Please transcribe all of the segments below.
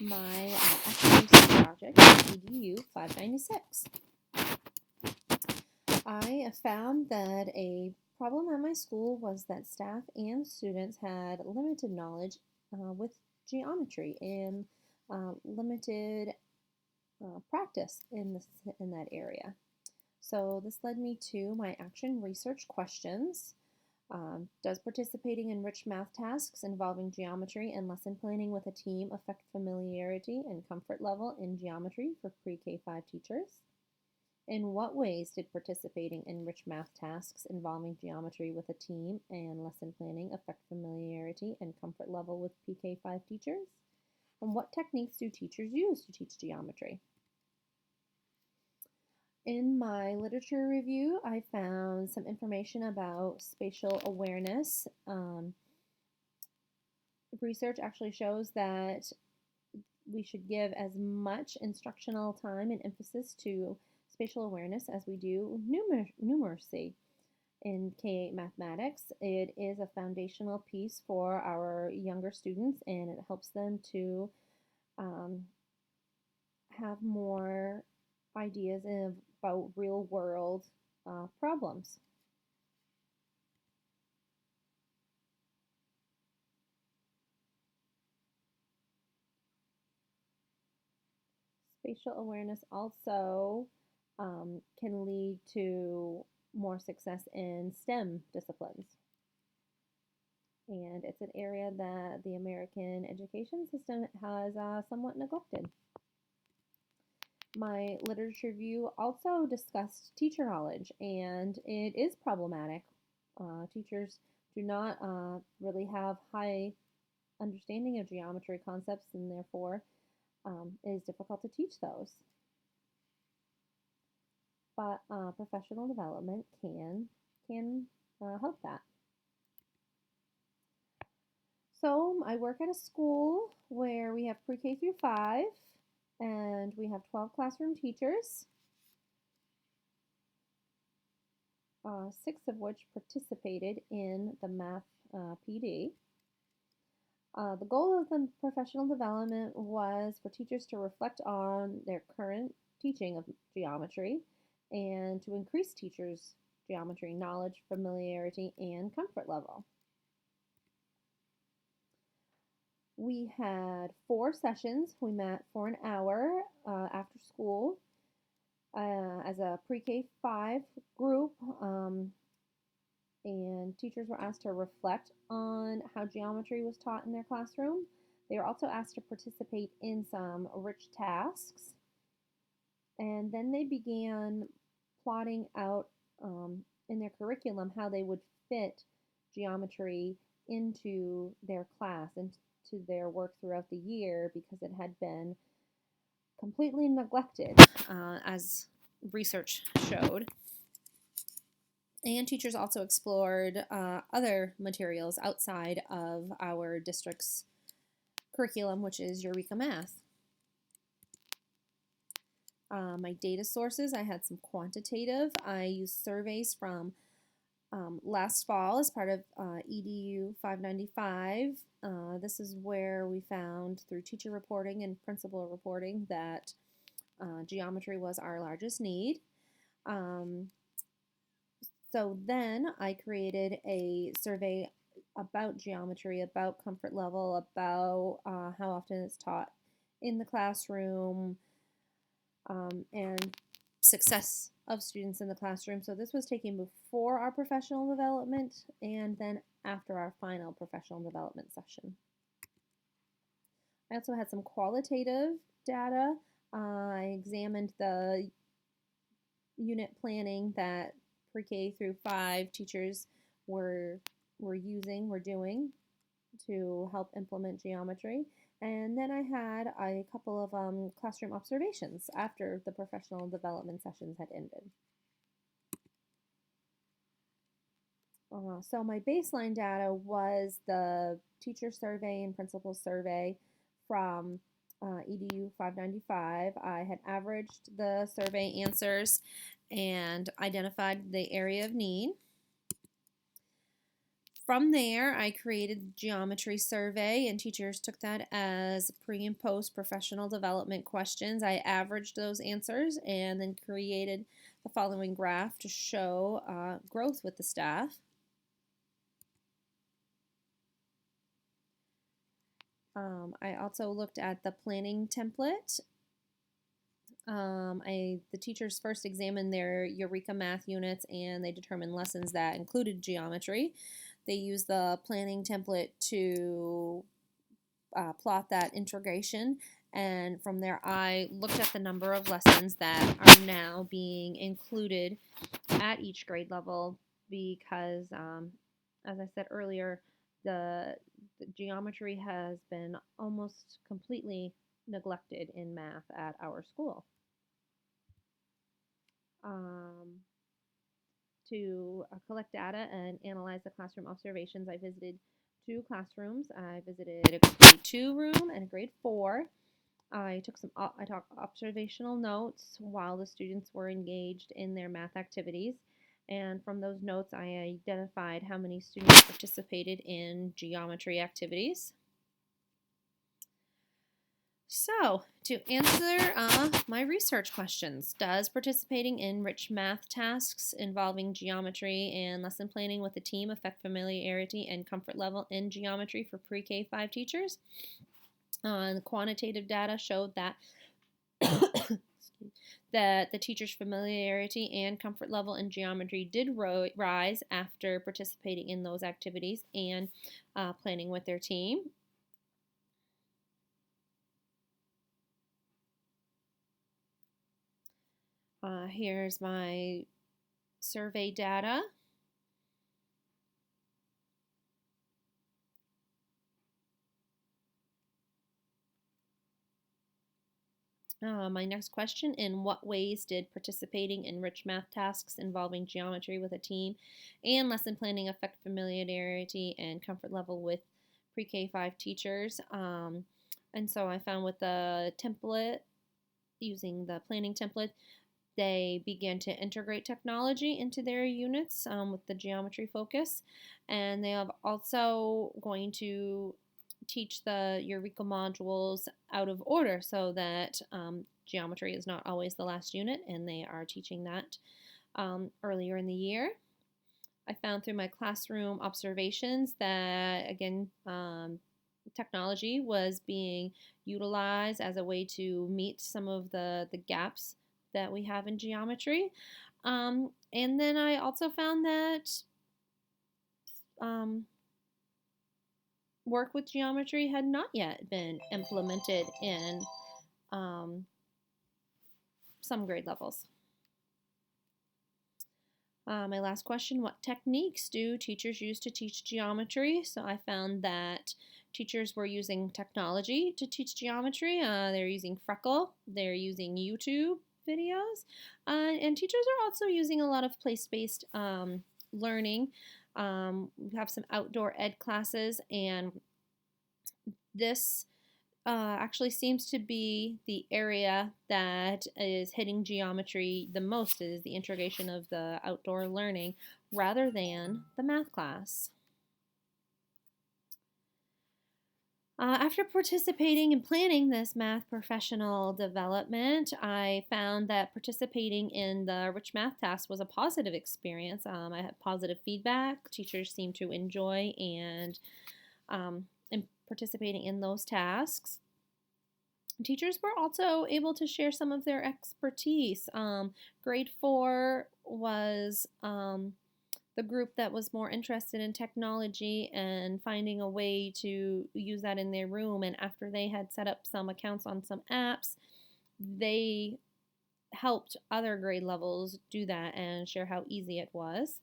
my actual research project is EDU 596. I found that a problem at my school was that staff and students had limited knowledge with geometry and limited practice in that area. So this led me to my action research questions. Does participating in rich math tasks involving geometry and lesson planning with a team affect familiarity and comfort level in geometry for pre-K 5 teachers? In what ways did participating in rich math tasks involving geometry with a team and lesson planning affect familiarity and comfort level with pre-K 5 teachers? And what techniques do teachers use to teach geometry? In my literature review, I found some information about spatial awareness. Research actually shows that we should give as much instructional time and emphasis to spatial awareness as we do numeracy. In K-8 mathematics, it is a foundational piece for our younger students, and it helps them to have more ideas about real world problems. Spatial awareness also can lead to more success in STEM disciplines. And it's an area that the American education system has somewhat neglected. My literature review also discussed teacher knowledge, and it is problematic. Teachers do not really have high understanding of geometry concepts, and therefore it is difficult to teach those. But professional development can help that. So I work at a school where we have pre-K through 5, and we have 12 classroom teachers, 6 of which participated in the math PD. The goal of the professional development was for teachers to reflect on their current teaching of geometry and to increase teachers' geometry knowledge, familiarity, and comfort level. We had 4 sessions. We met for an hour after school as a pre-K 5 group, and teachers were asked to reflect on how geometry was taught in their classroom. They were also asked to participate in some rich tasks, and then they began plotting out in their curriculum how they would fit geometry into their class and to their work throughout the year, because it had been completely neglected, as research showed. And teachers also explored other materials outside of our district's curriculum, which is Eureka Math. My data sources, I had some quantitative. I used surveys from last fall as part of EDU 595. This is where we found through teacher reporting and principal reporting that geometry was our largest need. So then I created a survey about geometry, about comfort level, about how often it's taught in the classroom, and success of students in the classroom. So this was taken before our professional development and then after our final professional development session. I also had some qualitative data. I examined the unit planning that pre-K through 5 teachers were doing to help implement geometry. And then I had a couple of classroom observations after the professional development sessions had ended. So my baseline data was the teacher survey and principal survey from EDU 595. I had averaged the survey answers and identified the area of need. From there, I created the geometry survey, and teachers took that as pre and post professional development questions. I averaged those answers and then created the following graph to show growth with the staff. I also looked at the planning template. The teachers first examined their Eureka Math units and they determined lessons that included geometry. They used the planning template to plot that integration, and from there I looked at the number of lessons that are now being included at each grade level because, as I said earlier, the geometry has been almost completely neglected in math at our school. To collect data and analyze the classroom observations, I visited 2 classrooms. I visited a grade 2 room and a grade 4. I took observational notes while the students were engaged in their math activities. And from those notes, I identified how many students participated in geometry activities. So, to answer my research questions, does participating in rich math tasks involving geometry and lesson planning with a team affect familiarity and comfort level in geometry for pre-K 5 teachers? The quantitative data showed that that the teacher's familiarity and comfort level in geometry did rise after participating in those activities and planning with their team. Here's my survey data. My next question, in what ways did participating in rich math tasks involving geometry with a team and lesson planning affect familiarity and comfort level with pre-K 5 teachers? And so I found with the template, using the planning template, they began to integrate technology into their units with the geometry focus. And they are also going to teach the Eureka modules out of order so that geometry is not always the last unit, and they are teaching that earlier in the year. I found through my classroom observations that, again, technology was being utilized as a way to meet some of the gaps that we have in geometry. And then I also found that work with geometry had not yet been implemented in some grade levels. My last question, what techniques do teachers use to teach geometry? So I found that teachers were using technology to teach geometry. They're using Freckle, they're using YouTube videos, and teachers are also using a lot of place-based learning. We have some outdoor ed classes, and this actually seems to be the area that is hitting geometry the most, is the integration of the outdoor learning rather than the math class. After participating in planning this math professional development, I found that participating in the rich math task was a positive experience. I had positive feedback. Teachers seemed to enjoy and participating in those tasks. Teachers were also able to share some of their expertise. Grade 4 was the group that was more interested in technology and finding a way to use that in their room. And after they had set up some accounts on some apps, they helped other grade levels do that and share how easy it was.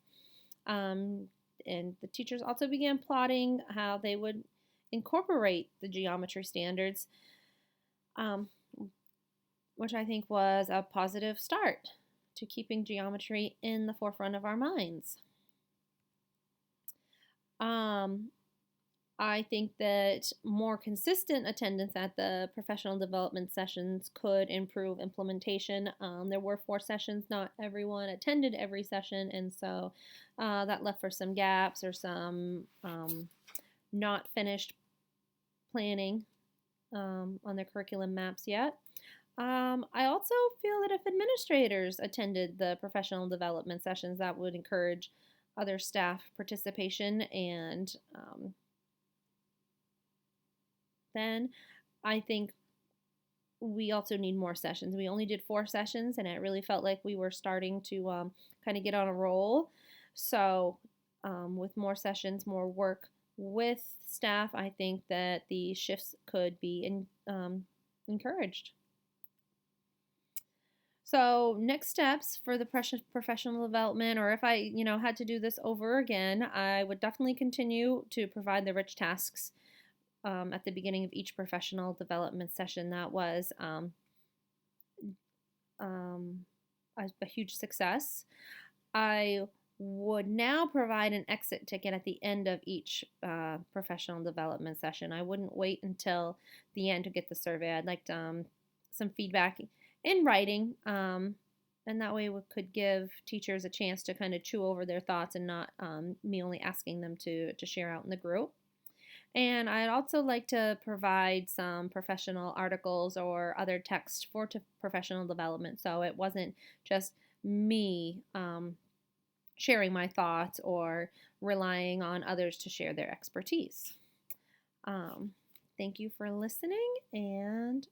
And the teachers also began plotting how they would incorporate the geometry standards, which I think was a positive start to keeping geometry in the forefront of our minds. I think that more consistent attendance at the professional development sessions could improve implementation. There were 4 sessions, not everyone attended every session, and so that left for some gaps or some not finished planning on their curriculum maps yet. I also feel that if administrators attended the professional development sessions, that would encourage other staff participation. And then I think we also need more sessions. We only did 4 sessions, and it really felt like we were starting to kind of get on a roll. So, with more sessions, more work with staff, I think that the shifts could be encouraged. So next steps for the professional development, or if I, had to do this over again, I would definitely continue to provide the rich tasks at the beginning of each professional development session. That was um, a huge success. I would now provide an exit ticket at the end of each professional development session. I wouldn't wait until the end to get the survey. I'd like some feedback in writing, and that way we could give teachers a chance to kind of chew over their thoughts and not me only asking them to share out in the group. And I'd also like to provide some professional articles or other text for professional development, so it wasn't just me sharing my thoughts or relying on others to share their expertise. Thank you for listening, and